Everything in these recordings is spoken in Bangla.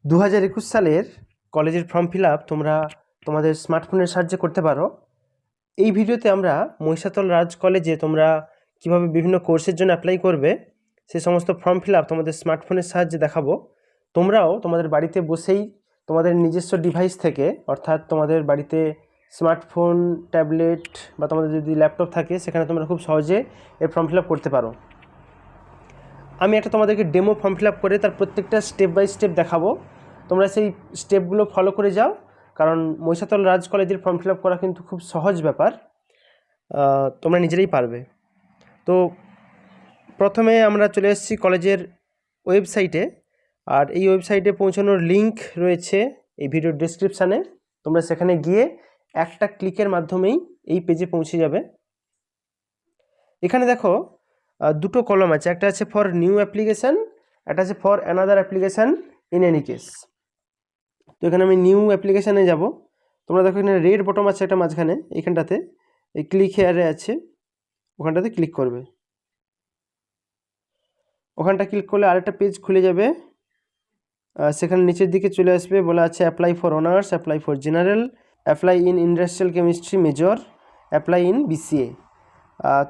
2021 সালের কলেজের ফর্ম ফিল আপ তোমরা তোমাদের স্মার্টফোনের সাহায্যে করতে পারো। এই ভিডিওতে আমরা মহিষাদল রাজ কলেজে তোমরা কিভাবে বিভিন্ন কোর্সের জন্য অ্যাপ্লাই করবে সেই সমস্ত ফর্ম ফিল আপ তোমাদের স্মার্টফোনের সাহায্যে দেখাবো। তোমরাও তোমাদের বাড়িতে বসেই তোমাদের নিজস্ব ডিভাইস থেকে, অর্থাৎ তোমাদের বাড়িতে স্মার্টফোন, ট্যাবলেট বা তোমাদের যদি ল্যাপটপ থাকে সেখানে তোমরা খুব সহজে এর ফর্ম ফিল আপ করতে পারো। আমি একটা তোমাদেরকে ডেমো ফর্ম ফিল আপ করে তার প্রত্যেকটা স্টেপ বাই স্টেপ দেখাবো। তোমরা সেই স্টেপগুলো ফলো করে যাও, কারণ মহিষাদল রাজ কলেজের ফর্ম ফিল আপ করা কিন্তু খুব সহজ ব্যাপার, তোমরা নিজেরাই পারবে। তো প্রথমে আমরা চলে এসেছি কলেজের ওয়েবসাইটে, আর এই ওয়েবসাইটে পৌঁছানোর লিঙ্ক রয়েছে এই ভিডিওর ডেসক্রিপশানে। তোমরা সেখানে গিয়ে একটা ক্লিকের মাধ্যমেই এই পেজে পৌঁছে যাবে। এখানে দেখো দুটো কলম আছে, একটা আছে ফর নিউ অ্যাপ্লিকেশান, একটা আছে for another application in any case. তো এখানে আমি নিউ অ্যাপ্লিকেশানে যাব। তোমরা দেখো এখানে রেড বটম আছে একটা মাঝখানে, এইখানটাতে এই ক্লিক হেয়ারে আছে, ওখানটাতে ক্লিক করবে। ওখানটা ক্লিক করলে আরেকটা পেজ খুলে যাবে, সেখানে নিচের দিকে চলে আসবে, বলা আছে apply for honours, apply for general, apply in industrial chemistry major, apply in BCA.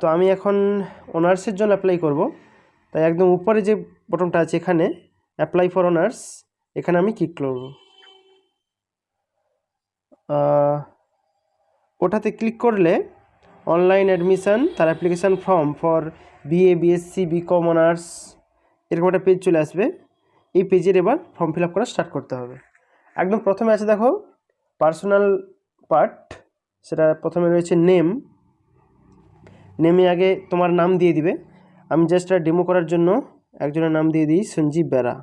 তো আমি এখন অনার্সের জন্য অ্যাপ্লাই করব, তাই একদম উপরে যে বটনটা আছে এখানে অ্যাপ্লাই ফর অনার্স, এখানে আমি ক্লিক করব। ওটাতে ক্লিক করলে অনলাইন অ্যাডমিশান, তার application form for BA, BSc, BCom, honours, এরকম একটা পেজ চলে আসবে। এই পেজের এবার ফর্ম ফিল আপ করা স্টার্ট করতে হবে। একদম প্রথমে আছে দেখো পার্সোনাল পার্ট, সেটা প্রথমে রয়েছে নেম। নেমে আগে তোমার নাম দিয়ে দিবে। আমি জাস্ট ডেমো করার জন্য একজনের নাম দিয়ে দিই, সঞ্জীব বেরা,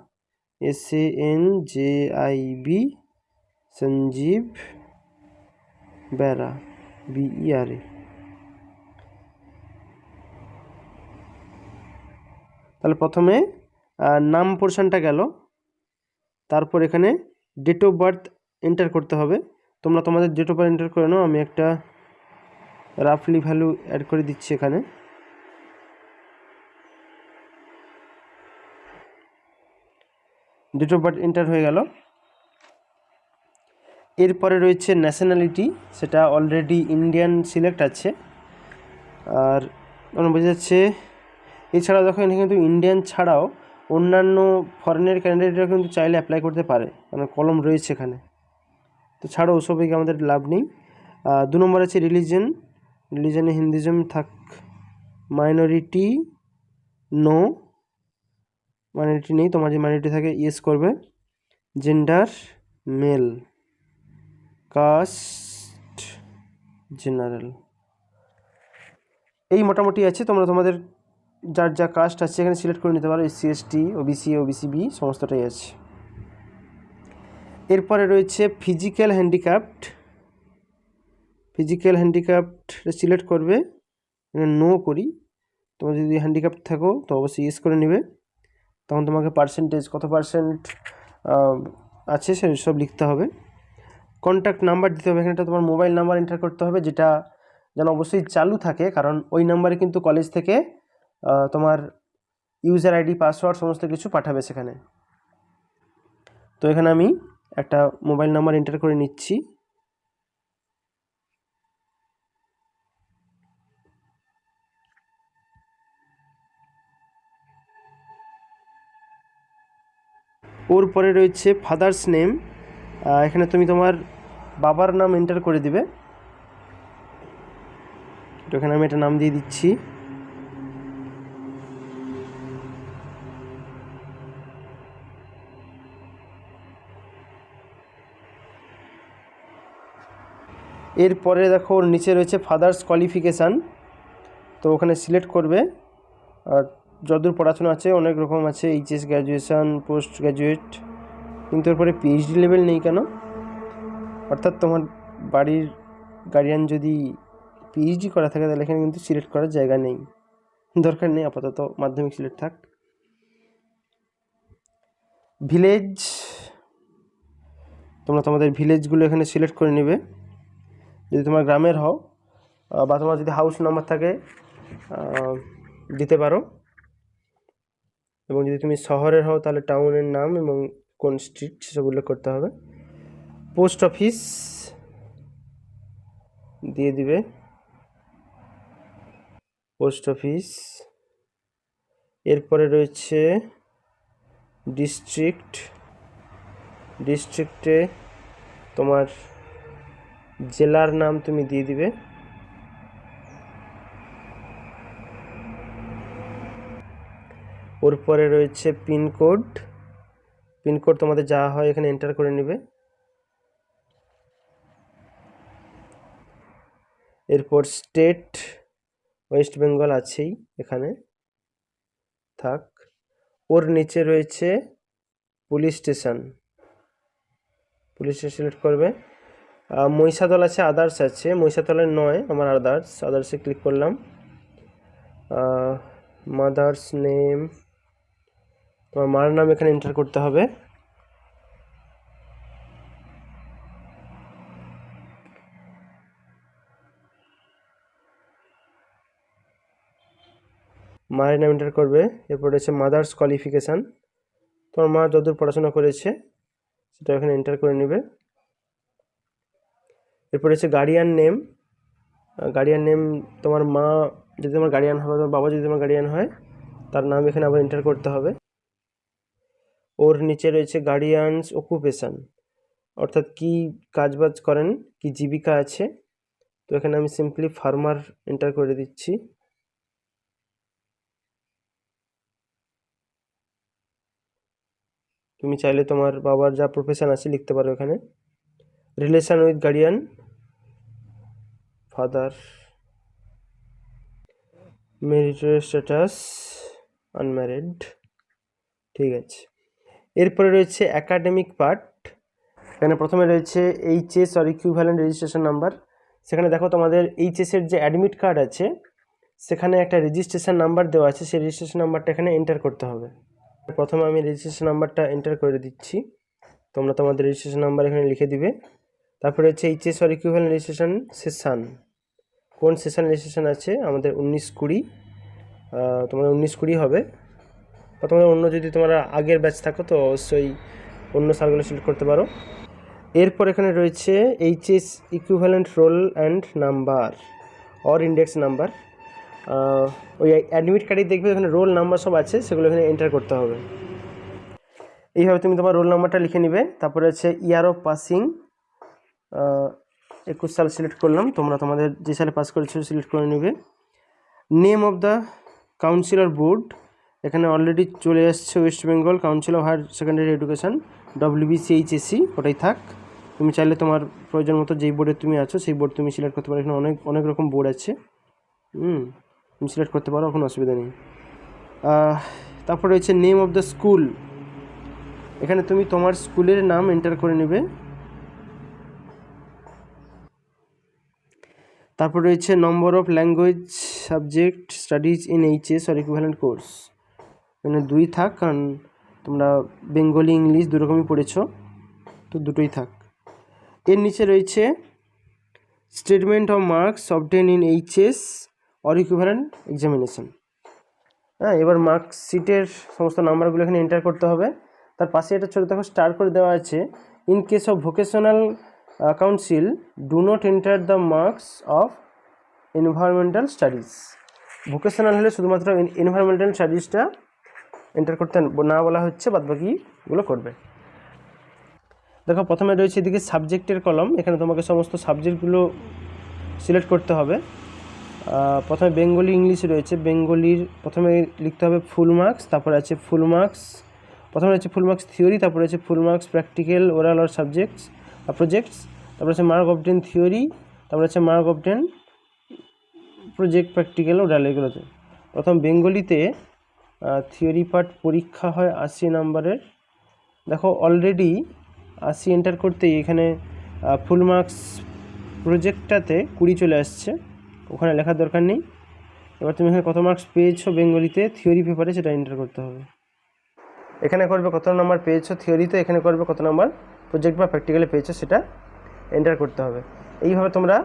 SANJIB, সঞ্জীব বেরা, BERA। তাহলে প্রথমে নাম পোর্শনটা গেল, তারপর এখানে ডেট অফ বার্থ এন্টার করতে হবে। তোমরা তোমাদের ডেট অফ বার্থ এন্টার করে নাও, আমি একটা রাফলি ভ্যালু অ্যাড করে দিচ্ছি এখানে। ডেট অফ বার্থ এন্টার হয়ে গেল। এরপরে রয়েছে ন্যাশনালিটি, সেটা অলরেডি ইন্ডিয়ান সিলেক্ট আছে, আর আমার বোঝা যাচ্ছে। এছাড়াও দেখো এখানে কিন্তু ইন্ডিয়ান ছাড়াও অন্যান্য ফরেনের ক্যান্ডিডেটরা কিন্তু চাইলে অ্যাপ্লাই করতে পারে, কারণ কলম রয়েছে এখানে। তো ছাড়ো, ওসবে আমাদের লাভ নেই। 2 নম্বর আছে রিলিজন, রিলিজনে হিন্দুইজম থাক, মাইনরিটি নো, মাইনরিটি নেই, তোমার যে মাইনরিটি থাকে ইয়েস করবে। জেন্ডার মেল, কাস্ট জেনারেল, এই মোটামুটি আছে। তোমরা তোমাদের যার যা কাস্ট আছে এখানে সিলেক্ট করে নিতে পারো, SC ST, OBC OBCB সমস্তটাই আছে। এরপরে রয়েছে physical handicapped, physical handicapped select করবে, নো করি। তোমরা যদি হ্যান্ডিক্যাপ্ট থাকো তো অবশ্যই ইয়েস করে নেবে। তখন তোমাকে পার্সেন্টেজ, কত পার্সেন্ট আছে সব লিখতে হবে। কন্ট্যাক্ট নাম্বার দিতে হবে, এখানে তোমার মোবাইল নাম্বার এন্টার করতে হবে, যেটা যেন অবশ্যই চালু থাকে, কারণ ওই নাম্বারে কিন্তু কলেজ থেকে তোমার ইউজার ID, পাসওয়ার্ড সমস্ত কিছু পাঠাবে সেখানে। তো এখানে আমি একটা মোবাইল নাম্বার এন্টার করে নিচ্ছি। ওর পরে রয়েছে ফাদার্স নেম, এখানে তুমি তোমার বাবার নাম এন্টার করে দিবে। তো এখানে আমি একটা নাম দিয়ে দিচ্ছি। এরপরে দেখো ওর নিচে রয়েছে ফাদার্স কোয়ালিফিকেশান, তো ওখানে সিলেক্ট করবে। আর যতদূর পড়াশোনা আছে অনেক রকম আছে, HS গ্র্যাজুয়েশান, পোস্ট গ্র্যাজুয়েট, কিন্তু এরপরে PhD লেভেল নেই কেন? অর্থাৎ তোমার বাড়ির গার্ডিয়ান যদি PhD করা থাকে তাহলে এখানে কিন্তু সিলেক্ট করার জায়গা নেই, দরকার নেই, আপাতত মাধ্যমিক সিলেক্ট থাক। ভিলেজ, তোমরা তোমাদের ভিলেজগুলো এখানে সিলেক্ট করে নেবে, যদি তোমার গ্রামের হও, বা তোমার যদি হাউস নাম্বার থাকে দিতে পারো, এবং যদি তুমি শহরের হও তাহলে টাউনের নাম এবং কোন স্ট্রিট সেসব উল্লেখ করতে হবে। পোস্ট অফিস দিয়ে দিবে, পোস্ট অফিস। এরপরে রয়েছে ডিস্ট্রিক্ট, ডিস্ট্রিক্টে তোমার জেলার নাম তুমি দিয়ে দিবে। ওর পরে রয়েছে পিনকোড, পিনকোড তোমাদের যা হয় এখানে এন্টার করে নেবে। এরপর স্টেট, ওয়েস্ট বেঙ্গল আছেই এখানে থাক। ওর নিচে রয়েছে police station, police station select করবে। মহিষাদল আছে, আদার্স আছে, মহিষাদলের নয় আমার আদার্স, আদার্সে ক্লিক করলাম। মাদার্স নেম, তোমার মার নাম এখানে এন্টার করতে হবে। মায়ের নাম এন্টার করবে। এরপর রয়েছে মাদার্স কোয়ালিফিকেশান, তোমার মা যতদূর পড়াশোনা করেছে সেটা এখানে এন্টার করে নেবে। এরপর রয়েছে গার্ডিয়ান নেম, গার্ডিয়ান নেম তোমার মা যদি তোমার গার্ডিয়ান হয়, তোমার বাবা যদি তোমার গার্ডিয়ান হয় তার নাম এখানে আবার এন্টার করতে হবে। ওর নিচে রয়েছে গার্ডিয়ানস অকুপেশান, অর্থাৎ কি কাজবাজ করেন, কি জীবিকা আছে। তো এখানে আমি সিম্পলি ফার্মার এন্টার করে দিচ্ছি। তুমি চাইলে তোমার বাবার যা প্রফেশন আছে লিখতে পারো এখানে। Relation with guardian, father. Marital status unmarried, ঠিক আছে। এরপরে রয়েছে একাডেমিক পার্ট, এখানে প্রথমে রয়েছে এইচএস আর ইকুইভ্যালেন্ট রেজিস্ট্রেশন নাম্বার। সেখানে দেখো তোমাদের এইচএসের যে অ্যাডমিট কার্ড আছে সেখানে একটা রেজিস্ট্রেশন নাম্বার দেওয়া আছে, সেই রেজিস্ট্রেশন নাম্বারটা এখানে এন্টার করতে হবে। প্রথমে আমি রেজিস্ট্রেশন নাম্বারটা এন্টার করে দিচ্ছি, তোমরা তোমাদের রেজিস্ট্রেশন নাম্বার এখানে লিখে দিবে। তারপরে হচ্ছে এইচএস আর ইকুইভ্যালেন্ট রেজিস্ট্রেশন সেশন, কোন সেশন রেজিস্ট্রেশন আছে আমাদের 19-20, তোমাদের 19-20 হবে। বা তোমাদের অন্য যদি তোমরা আগের ব্যাচ থাকো তো অবশ্যই অন্য সালগুলো সিলেক্ট করতে পারো। এরপর এখানে রয়েছে HS equivalent roll and number or index number, ওই অ্যাডমিট কার্ডে দেখবে এখানে রোল নাম্বার সব আছে, সেগুলো এখানে এন্টার করতে হবে। এইভাবে তুমি তোমার রোল নাম্বারটা লিখে নিবে। তারপরে আছে ইয়ার অফ পাসিং, 21 সাল সিলেক্ট করলাম, তোমরা তোমাদের যে সালে পাস করেছো সিলেক্ট করে নেবে। Name of the councillor board, এখানে অলরেডি চলে আসছে West Bengal Council of Higher Secondary Education, WBCHSC, ওটাই থাক। তুমি চাইলে তোমার প্রয়োজন মতো যেই বোর্ডে তুমি আছো সেই বোর্ড তুমি সিলেক্ট করতে পারো, এখানে অনেক রকম বোর্ড আছে, তুমি সিলেক্ট করতে পারো, কোনো অসুবিধা নেই। তারপর রয়েছে নেম অফ দ্য স্কুল, এখানে তুমি তোমার স্কুলের নাম এন্টার করে নেবে। তারপর রয়েছে number of language subject studies in HS আর ইকুইভ্যালেন্ট কোর্স, এখানে 2 থাক, কারণ তোমরা বেঙ্গলি ইংলিশ দুরকমই পড়েছো, তো দুটোই থাক। এর নিচে রয়েছে statement of marks obtain in HS আর ইকুইভ্যালেন্ট এক্সামিনেশন। এবার মার্কশিটের সমস্ত নাম্বারগুলো এখানে এন্টার করতে হবে। তার পাশে একটা ছোটো দেখো স্টার করে দেওয়া আছে, in case of vocational council do not enter the marks of environmental studies. Vocational হলে শুধুমাত্র এনভায়রনমেন্টাল স্টাডিজটা এন্টার করতে না বলা হচ্ছে, বাদবাকিগুলো করবে। দেখো প্রথমে রয়েছে এদিকে সাবজেক্টের কলম, এখানে তোমাকে সমস্ত সাবজেক্টগুলো সিলেক্ট করতে হবে। প্রথমে বেঙ্গলি ইংলিশ রয়েছে, বেঙ্গলির প্রথমে লিখতে হবে ফুল মার্কস, তারপরে আছে ফুল মার্কস, প্রথমে রয়েছে ফুল মার্কস থিওরি, তারপরে আছে ফুল মার্কস প্র্যাকটিক্যাল ওরাল আর সাবজেক্টস প্রজেক্টস, তারপরে আছে মার্ক অবটেন থিওরি, তারপরে আছে mark obtain project practical oral. এগুলোতে প্রথম বেঙ্গলিতে থিওরি পার্ট পরীক্ষা হয় 80 নম্বরের, দেখো অলরেডি 80 এন্টার করতেই এখানে ফুল মার্কস প্রজেক্টটাতে 20 চলে আসছে, ওখানে লেখার দরকার নেই। এবার তুমি এখানে কত মার্কস পেয়েছো বেঙ্গলিতে থিওরি পেপারে সেটা এন্টার করতে হবে। এখানে করবে কত নাম্বার পেয়েছো থিওরিতে, এখানে করবে কত নাম্বার প্রজেক্ট বা প্র্যাকটিক্যালে পেয়েছো সেটা এন্টার করতে হবে। এইভাবে তোমরা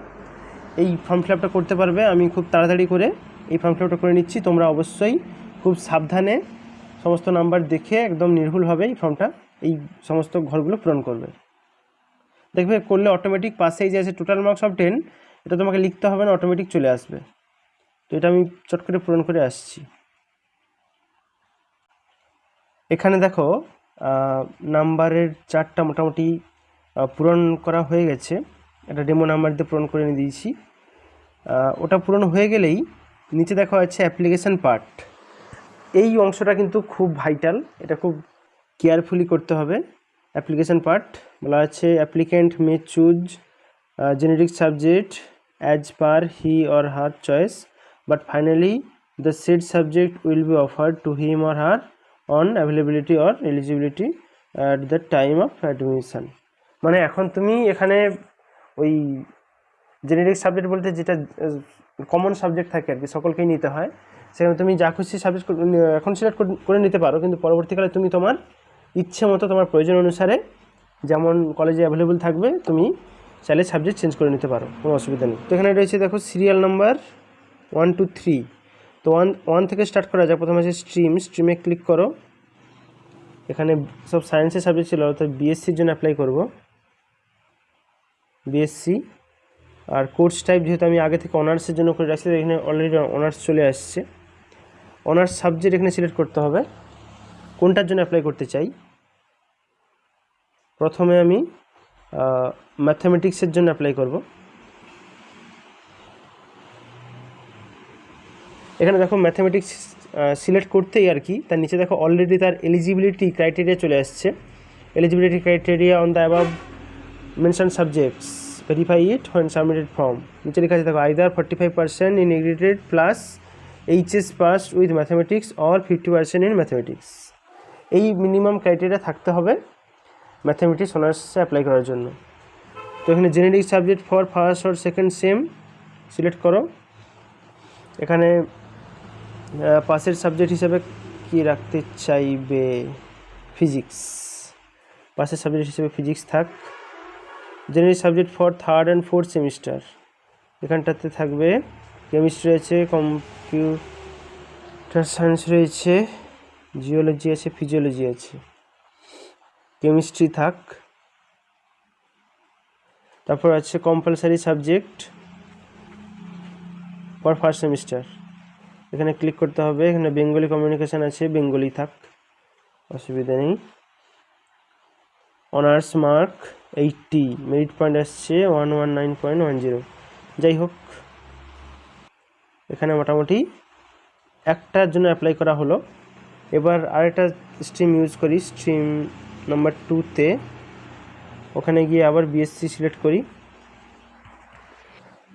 এই ফর্ম ফিল আপটা করতে পারবে। আমি খুব তাড়াতাড়ি করে এই ফর্ম ফিল আপটা করে নিচ্ছি, তোমরা অবশ্যই খুব সাবধানে সমস্ত নাম্বার দেখে একদম নির্ভুলভাবে এই ফর্মটা এই সমস্ত ঘরগুলো পূরণ করবে। দেখবে করলে অটোমেটিক পাশেই যে আছে টোটাল মার্কস অফ 10, এটা তোমাকে লিখতে হবে না, অটোমেটিক চলে আসবে। তো এটা আমি চট করে পূরণ করে আসছি। এখানে দেখো নাম্বারের চারটা মোটামুটি পূরণ করা হয়ে গেছে। এটা ডেমো নাম্বার দিয়ে পূরণ করে নিয়ে দিয়েছি। ওটা পূরণ হয়ে গেলেই নিচে দেখা যাচ্ছে অ্যাপ্লিকেশান পার্ট। এই অংশটা কিন্তু খুব ভাইটাল, এটা খুব কেয়ারফুলি করতে হবে। অ্যাপ্লিকেশান পার্ট বলা আছে applicant may choose generic subject as per he or her choice, but finally the shed subject will be offered to him or her on availability or eligibility at the time of admission. মানে এখন তুমি এখানে ওই জেনেরিক সাবজেক্ট বলতে যেটা কমন সাবজেক্ট থাকে আর কি, সকলকেই নিতে হয়, সেখানে তুমি যা খুশি সাবজেক্ট এখন সিলেক্ট করে নিতে পারো, কিন্তু পরবর্তীকালে তুমি তোমার ইচ্ছে মতো তোমার প্রয়োজন অনুসারে যেমন কলেজে অ্যাভেলেবল থাকবে তুমি চাইলে সাবজেক্ট চেঞ্জ করে নিতে পারো, কোনো অসুবিধা নেই। তো এখানে রয়েছে দেখো সিরিয়াল নাম্বার 1 2 3। তো ওয়ান থেকে স্টার্ট করা যাক। প্রথমে আছে স্ট্রিমে ক্লিক করো। এখানে সব সায়েন্সের সাবজেক্ট ছিল, অর্থাৎ বিএসসির জন্য অ্যাপ্লাই করব, বিএসসি। আর কোর্স টাইপ যেহেতু আমি আগে থেকে অনার্সের জন্য করে রাখছি, এখানে অলরেডি অনার্স চলে আসছে। অনার্স সাবজেক্ট এখানে সিলেক্ট করতে হবে কোনটার জন্য অ্যাপ্লাই করতে চাই। প্রথমে আমি ম্যাথামেটিক্সের জন্য অ্যাপ্লাই করব। এখানে দেখো ম্যাথামেটিক্স সিলেক্ট করতেই আর কি তার নিচে দেখো অলরেডি তার এলিজিবিলিটি ক্রাইটেরিয়া চলে আসছে। Eligibility criteria on the above mention subjects, verify it when submitted form. নিচে লেখা আছে দেখো either 45% in aggregated plus HS pass with mathematics or 50% in mathematics. এই মিনিমাম ক্রাইটেরিয়া থাকতে হবে ম্যাথামেটিক্স অনার্সে অ্যাপ্লাই করার জন্য। তো এখানে generic subject for first or second same select করো। এখানে পাসের সাবজেক্ট হিসেবে কি রাখতে চাইবে, ফিজিক্স, পাসের সাবজেক্ট হিসেবে ফিজিক্স থাক। General subject for third and fourth semester, এখানটাতে থাকবে কেমিস্ট্রি আছে, কম্পিউটার সায়েন্স রয়েছে, জিওলজি আছে, ফিজিওলজি আছে, কেমিস্ট্রি থাক। তারপর আছে compulsory subject for first semester, এখানে ক্লিক করতে হবে। এখানে বেঙ্গলি কমিউনিকেশান আছে, বেঙ্গলি থাক, অসুবিধা নেই। অনার্স মার্ক 80, মেরিট পয়েন্ট আসছে 119.10। যাই হোক, এখানে মোটামুটি একটার জন্য অ্যাপ্লাই করা হলো। এবার আরেকটা স্ট্রিম ইউজ করি, স্ট্রিম নাম্বার 2তে। ওখানে গিয়ে আবার বিএসসি সিলেক্ট করি।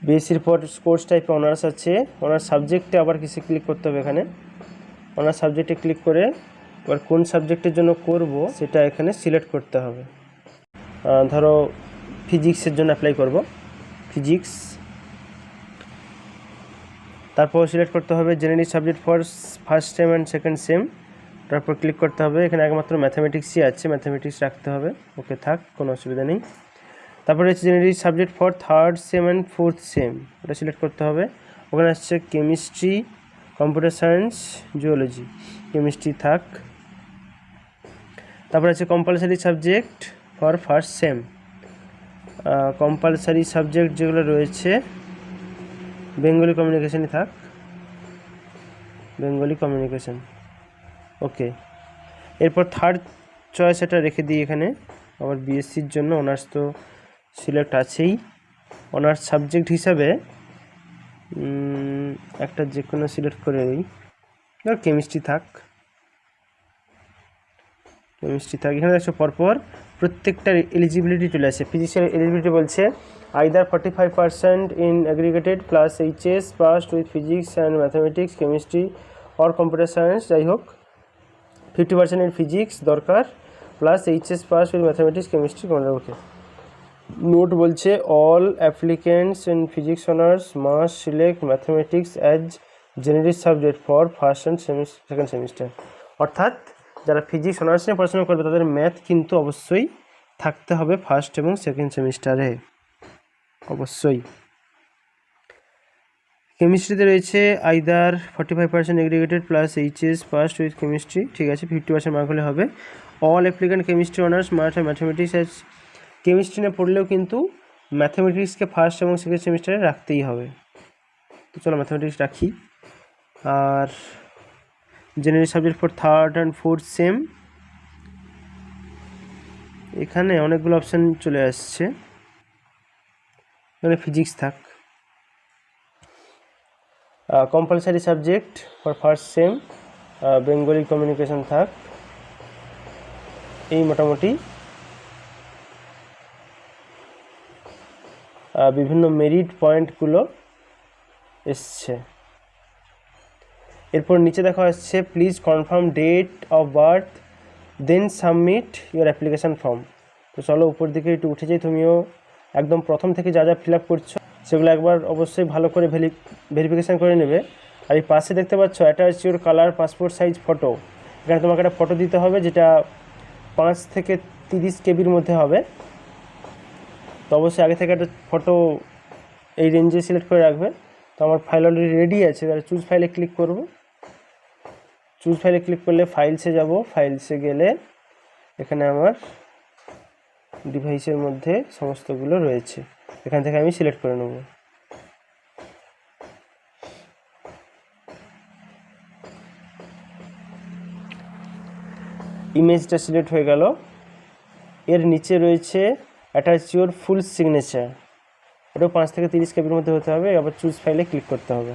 বিএসসির পর কোর্স টাইপে অনার্স আছে, অনার্স সাবজেক্টে আবার কিসে ক্লিক করতে হবে, এখানে অনার্স সাবজেক্টে ক্লিক করে এবার কোন সাবজেক্টের জন্য করব সেটা এখানে সিলেক্ট করতে হবে। ধরো ফিজিক্সের জন্য অ্যাপ্লাই করব, ফিজিক্স। তারপর সিলেক্ট করতে হবে general subject for first same and second same, তারপর ক্লিক করতে হবে। এখানে একমাত্র ম্যাথামেটিক্সই আছে, ম্যাথামেটিক্স রাখতে হবে, ওকে থাক, কোনো অসুবিধা নেই। তারপরে হচ্ছে general subject for third same and fourth same, ওটা সিলেক্ট করতে হবে। ওখানে আসছে chemistry, computer science, geology, chemistry থাক। তারপরে আছে compulsory subject for first same, compulsory subject যেগুলো রয়েছে বেঙ্গলি কমিউনিকেশনই থাক, বেঙ্গলি কমিউনিকেশন, ওকে। এরপর থার্ড চয়েস এটা রেখে দিই এখানে। আবার বিএসসির জন্য অনার্স তো সিলেক্ট আছেই। অনার্স সাবজেক্ট হিসাবে একটা যে কোনো সিলেক্ট করে নিই, ধর কেমিস্ট্রি থাক, কেমিস্ট্রি থাক। এখানে দেখছো পরপর প্রত্যেকটার এলিজিবিলিটি চলে আসে। ফিজিক্সের এলিজিবিলিটি বলছে either 45% in aggregated plus HS passed with physics and mathematics, chemistry or computer science, যাই হোক 50% ইন ফিজিক্স দরকার, plus HS pass with mathematics, chemistry, okay. Note বলছে all applicants in physics honours must select mathematics as general subject for first and second semester. অর্থাৎ যারা ফিজিক্স অনার্স নিয়ে পড়াশোনা করবে তাদের ম্যাথ কিন্তু অবশ্যই থাকতে হবে ফার্স্ট এবং সেকেন্ড সেমিস্টারে, অবশ্যই। কেমিস্ট্রিতে রয়েছে either 45% aggregated plus HS passed with chemistry, ঠিক আছে, 50% মার্ক হলে হবে। All applicant chemistry honours mathematics as chemistry নিয়ে পড়লেও কিন্তু ম্যাথমেটিক্সকে ফার্স্ট এবং সেকেন্ড সেমিস্টারে রাখতেই হবে। তো চলো ম্যাথমেটিক্স রাখি। আর general subject for third and fourth sem, এখানে অনেকগুলো অপশান চলে আসছে। এখানে ফিজিক্স থাক। Compulsory subject for first sem Bengali communication থাক। এই মোটামুটি বিভিন্ন মেরিট পয়েন্টগুলো এসছে। এরপর নিচে দেখা যাচ্ছে please confirm date of birth then submit your application form. তো চলো উপর দিকে একটু উঠে যাই, তুমিও একদম প্রথম থেকে যা যা ফিল আপ করছো সেগুলো একবার অবশ্যই ভালো করে ভেরিফিকেশান করে নেবে। আর এই পাশে দেখতে পাচ্ছ attach your colour passport size photo, এখানে তোমাকে একটা ফটো দিতে হবে যেটা 5 থেকে 30 কেবির মধ্যে হবে। তো অবশ্যই আগে থেকে একটা ফটো এই রেঞ্জে সিলেক্ট করে রাখবে। তো আমার ফাইল অলরেডি রেডি আছে, তাহলে চুজ ফাইলে ক্লিক করব। চুজ ফাইলে ক্লিক করলে ফাইলসে যাব, ফাইলসে গেলে এখানে আমার ডিভাইসের মধ্যে সমস্তগুলো রয়েছে, এখান থেকে আমি সিলেক্ট করে নেব। ইমেজটা সিলেক্ট হয়ে গেল। এর নিচে রয়েছে অ্যাটাচ ইউর ফুল সিগনেচার, এটাও 5 থেকে 30 কেবির মধ্যে হতে হবে। আবার চুজ ফাইলে ক্লিক করতে হবে,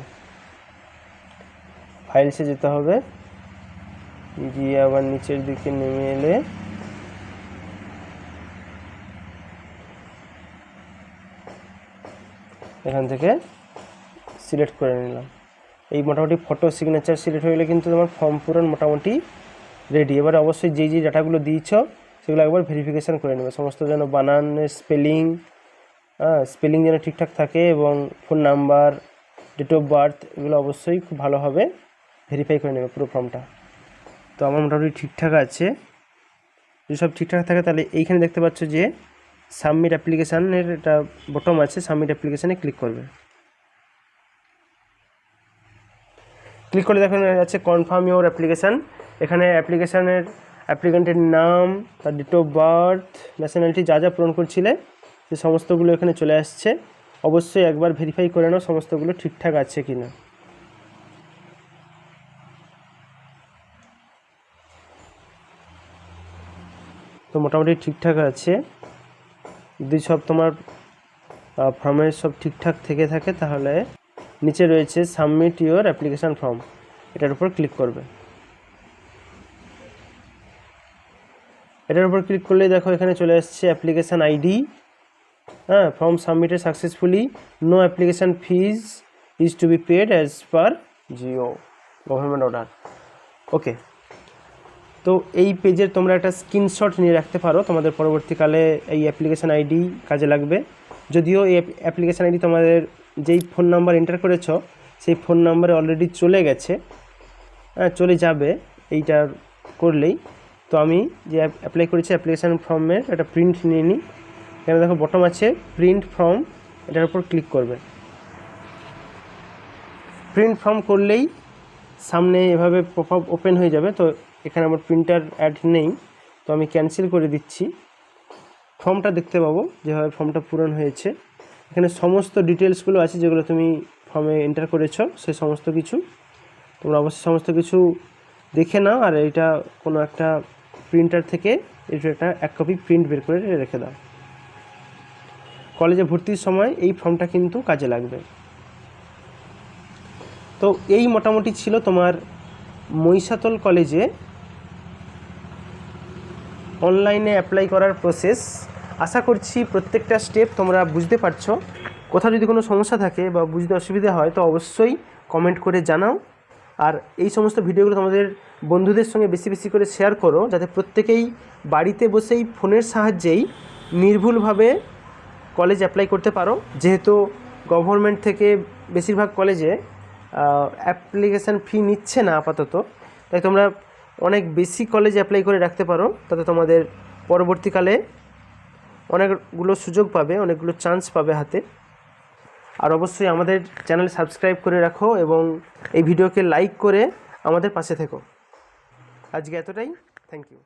ফাইলসে যেতে হবে, গিয়ে আবার নিচের দিকে নেমে এলে এখান থেকে সিলেক্ট করে নিলাম। এই মোটামুটি ফটো সিগনেচার সিলেক্ট হয়ে গেলে কিন্তু তোমার ফর্ম পূরণ মোটামুটি রেডি। এবার অবশ্যই যেই ডাটাগুলো দিয়েছ সেগুলো একবার ভেরিফিকেশান করে নেবে, সমস্ত যেন বানানের স্পেলিং যেন ঠিকঠাক থাকে, এবং phone number, date of birth, এগুলো অবশ্যই খুব ভালোভাবে ভেরিফাই করে নেবে পুরো ফর্মটা। তো আমার মোটামুটি ঠিকঠাক আছে। যদি সব ঠিকঠাক থাকে তাহলে এইখানে দেখতে পাচ্ছ যে সাবমিট অ্যাপ্লিকেশানের একটা বটম আছে, সাবমিট অ্যাপ্লিকেশানে ক্লিক করবে। ক্লিক করে দেখেন যাচ্ছে কনফার্ম ইউর অ্যাপ্লিকেশান। এখানে অ্যাপ্লিকেন্টের নাম, তার ডেট অফ বার্থ, ন্যাশনালিটি যা যা পূরণ করছিলে সে সমস্তগুলো এখানে চলে আসছে। অবশ্যই একবার ভেরিফাই করে নাও সমস্তগুলো ঠিকঠাক আছে কি না। তো মোটামুটি ঠিকঠাক আছে। যদি সব তোমার ফর্মের সব ঠিকঠাক থেকে থাকে তাহলে নিচে রয়েছে সাবমিট ইউর অ্যাপ্লিকেশান ফর্ম, এটার উপর ক্লিক করবে। এটার উপর ক্লিক করলেই দেখো এখানে চলে আসছে application ID, form submitted successfully, no application fees is to be paid as per GO government order. Okay, তো এই পেজের তোমরা একটা স্ক্রিনশট নিয়ে রাখতে পারো, তোমাদের পরবর্তীকালে এই অ্যাপ্লিকেশান আইডি কাজে লাগবে। যদিও এই অ্যাপ্লিকেশান আইডি তোমাদের যেই ফোন নাম্বার এন্টার করেছো সেই ফোন নাম্বারে অলরেডি চলে গেছে, চলে যাবে এইটার করলেই। তো আমি যে অ্যাপ্লাই করেছি অ্যাপ্লিকেশান ফর্মের একটা প্রিন্ট নিয়ে নিই। এখানে দেখো বটম আছে প্রিন্ট ফর্ম, এটার উপর ক্লিক করবে। প্রিন্ট ফর্ম করলেই সামনে এভাবে পপ আপ ওপেন হয়ে যাবে। তো এখানে আমার প্রিন্টার অ্যাড নেই, তো আমি ক্যান্সেল করে দিচ্ছি। ফর্মটা দেখতে পাবো যেভাবে ফর্মটা পূরণ হয়েছে। এখানে সমস্ত ডিটেলসগুলো আছে যেগুলো তুমি ফর্মে এন্টার করেছো, সেই সমস্ত কিছু তোমরা অবশ্যই সমস্ত কিছু দেখে নাও। আর এইটা কোনো একটা প্রিন্টার থেকে এটা একটা 1 কপি প্রিন্ট বের করে রেখে দাও। কলেজে ভর্তির সময় এই ফর্মটা কিন্তু কাজে লাগবে। তো এই মোটামুটি ছিল তোমার মহিষাদল কলেজে অনলাইনে অ্যাপ্লাই করার প্রসেস। আশা করছি প্রত্যেকটা স্টেপ তোমরা বুঝতে পারছো। কোথাও যদি কোনো সমস্যা থাকে বা বুঝতে অসুবিধা হয় তো অবশ্যই কমেন্ট করে জানাও। আর এই সমস্ত ভিডিওগুলো তোমাদের বন্ধুদের সঙ্গে বেশি বেশি করে শেয়ার করো, যাতে প্রত্যেকেই বাড়িতে বসেই ফোনের সাহায্যেই নির্ভুলভাবে কলেজ অ্যাপ্লাই করতে পারো। যেহেতু গভর্নমেন্ট থেকে বেশিরভাগ কলেজে অ্যাপ্লিকেশান ফি নিচ্ছে না আপাতত, তাই তোমরা অনেক বেশি কলেজ অ্যাপ্লাই করে রাখতে পারো, তাতে তোমাদের পরবর্তীকালে অনেকগুলো সুযোগ পাবে, অনেকগুলো চান্স পাবে হাতে। আর অবশ্যই আমাদের চ্যানেল সাবস্ক্রাইব করে রাখো এবং এই ভিডিওকে লাইক করে আমাদের পাশে থেকো। আজকে এতটাই, থ্যাংক ইউ।